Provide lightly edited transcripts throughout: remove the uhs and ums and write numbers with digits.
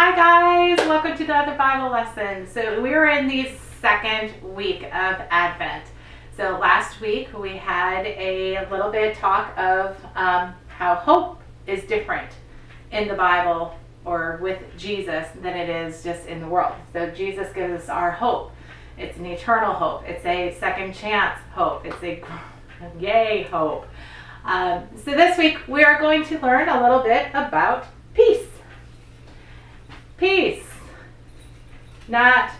Hi guys, welcome to another Bible lesson. So we're in the second week of Advent. So last week we had a little bit talk of how hope is different in the Bible or with Jesus than it is just in the world. So Jesus gives us our hope. It's an eternal hope. It's a second chance hope. It's a yay hope. So this week we are going to learn a little bit about peace. Peace, not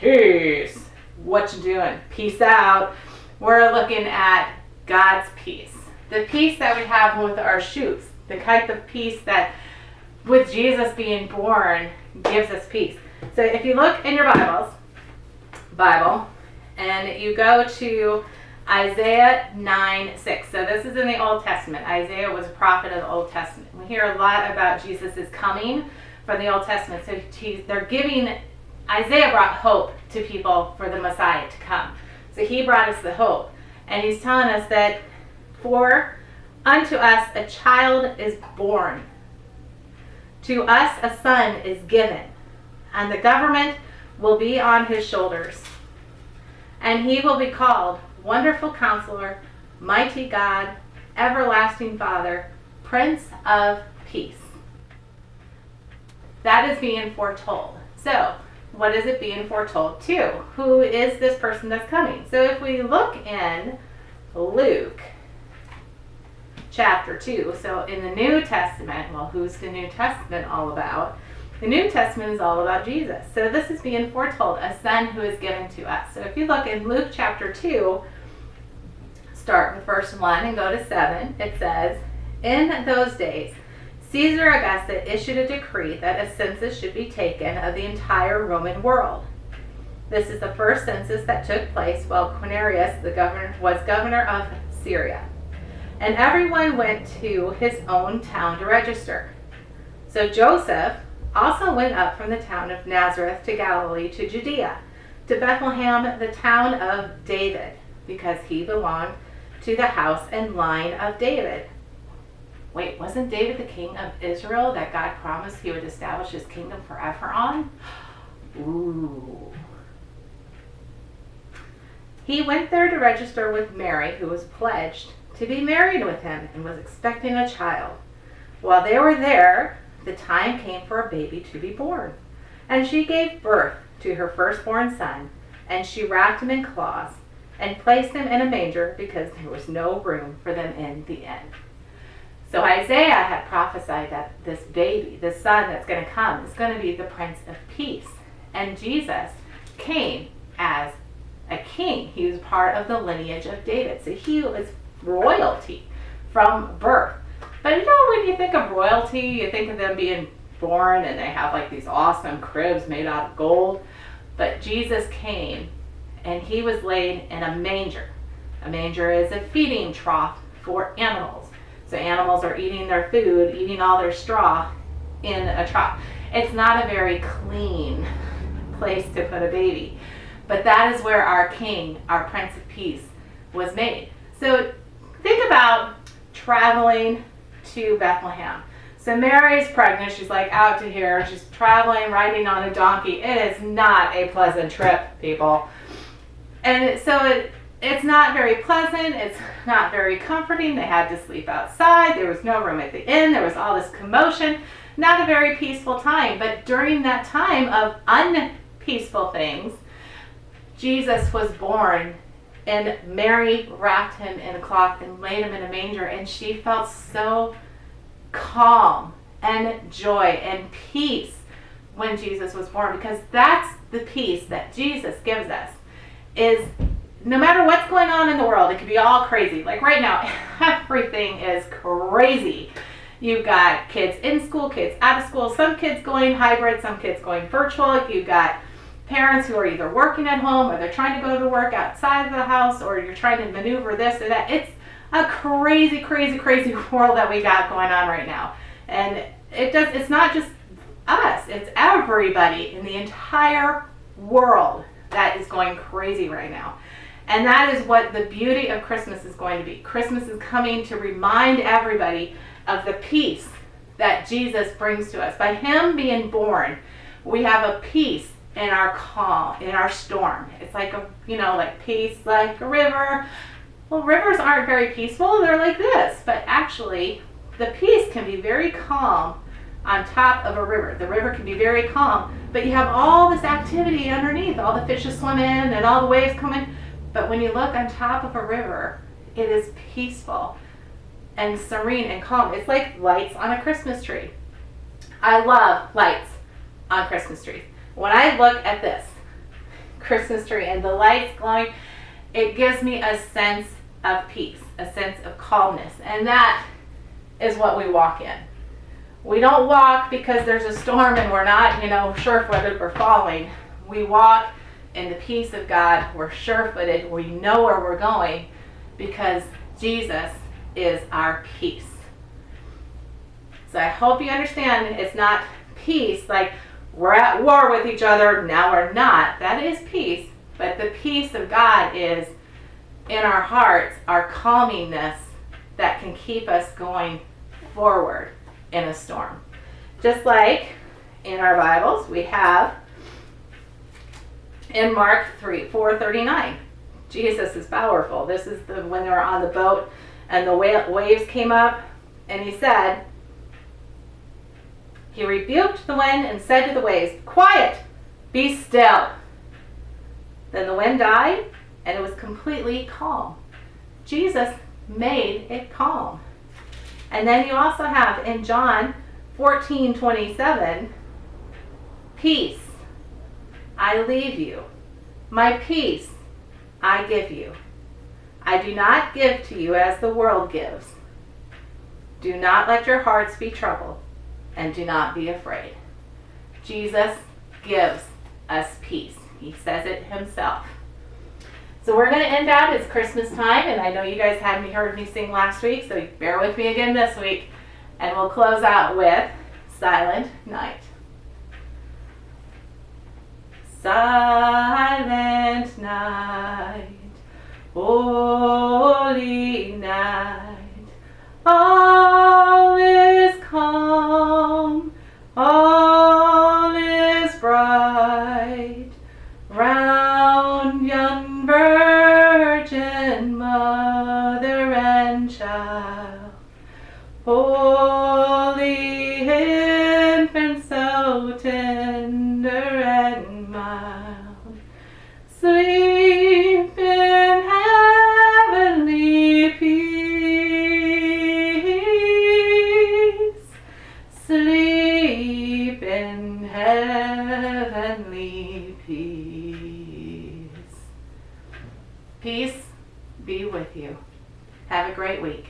peace. What you doing? Peace out. We're looking at God's peace. The peace that we have with our shoes. The kind of peace that with Jesus being born gives us peace. So if you look in your Bible, and you go to Isaiah 9:6. So this is in the Old Testament. Isaiah was a prophet of the Old Testament. We hear a lot about Jesus' coming from the Old Testament. So Isaiah brought hope to people for the Messiah to come. So he brought us the hope. And he's telling us that for unto us a child is born. To us a son is given. And the government will be on his shoulders. And he will be called Wonderful Counselor, Mighty God, Everlasting Father, Prince of Peace. That is being foretold. So, what is it being foretold to? Who is this person that's coming? So if we look in Luke chapter 2, so in the New Testament, well, who's the New Testament all about? The New Testament is all about Jesus. So this is being foretold, a son who is given to us. So if you look in Luke chapter 2, start with verse 1 and go to 7, it says, in those days, Caesar Augustus issued a decree that a census should be taken of the entire Roman world. This is the first census that took place while Quirinius was governor of Syria. And everyone went to his own town to register. So Joseph also went up from the town of Nazareth to Galilee to Judea, to Bethlehem, the town of David, because he belonged to the house and line of David. Wait, wasn't David the king of Israel that God promised he would establish his kingdom forever on? Ooh. He went there to register with Mary, who was pledged to be married with him and was expecting a child. While they were there, the time came for a baby to be born. And she gave birth to her firstborn son, and she wrapped him in cloths and placed him in a manger because there was no room for them in the inn. So Isaiah had prophesied that this baby, this son that's going to come, is going to be the Prince of Peace. And Jesus came as a king. He was part of the lineage of David. So he was royalty from birth. But you know, when you think of royalty, you think of them being born and they have like these awesome cribs made out of gold. But Jesus came and he was laid in a manger. A manger is a feeding trough for animals. So animals are eating their food, eating all their straw in a trough. It's not a very clean place to put a baby. But that is where our king, our Prince of Peace, was made. So think about traveling to Bethlehem. So Mary's pregnant. She's like out to here. She's traveling, riding on a donkey. It is not a pleasant trip, people. And so it's not very pleasant. It's not very comforting. They had to sleep outside. There was no room at the inn. There was all this commotion. Not a very peaceful time. But during that time of unpeaceful things, Jesus was born, and Mary wrapped him in a cloth and laid him in a manger, and she felt so calm and joy and peace when Jesus was born, because that's the peace that Jesus gives us. Is no matter what's going on in the world, it could be all crazy. Like right now, everything is crazy. You've got kids in school, kids out of school, some kids going hybrid, some kids going virtual. You've got parents who are either working at home or they're trying to go to work outside of the house, or you're trying to maneuver this or that. It's a crazy, crazy, crazy world that we got going on right now. And it's not just us, it's everybody in the entire world that is going crazy right now. And that is what the beauty of Christmas is going to be. Christmas is coming to remind everybody of the peace that Jesus brings to us. By him being born, we have a peace in our calm, in our storm. It's like like peace, like a river. Well, rivers aren't very peaceful. They're like this. But actually, the peace can be very calm on top of a river. The river can be very calm, but you have all this activity underneath, all the fishes swimming and all the waves coming. But when you look on top of a river, it is peaceful and serene and calm. It's like lights on a Christmas tree. I love lights on Christmas trees. When I look at this Christmas tree and the lights glowing, it gives me a sense of peace, a sense of calmness. And that is what we walk in. We don't walk because there's a storm and we're not, sure-footed, we're falling. We walk in the peace of God. We're sure-footed. We know where we're going because Jesus is our peace. So I hope you understand it's not peace like we're at war with each other, now we're not. That is peace. But the peace of God is in our hearts, our calmingness that can keep us going forward in a storm. Just like in our Bibles, we have in Mark 4:39. Jesus is powerful. This is when they were on the boat and the waves came up, and he said, he rebuked the wind and said to the waves, "Quiet, be still." Then the wind died, and it was completely calm. Jesus made it calm. And then you also have in John 14:27, peace I leave you. My peace I give you. I do not give to you as the world gives. Do not let your hearts be troubled, and do not be afraid. Jesus gives us peace. He says it himself. So we're going to end out. It's Christmas time, and I know you guys hadn't heard me sing last week, so bear with me again this week. And we'll close out with Silent Night. Silent night, holy night, all is calm, all is bright, round young virgin mother and child, holy infant so tender and mild, sleep in heavenly peace, sleep in heavenly peace. Peace be with you. Have a great week.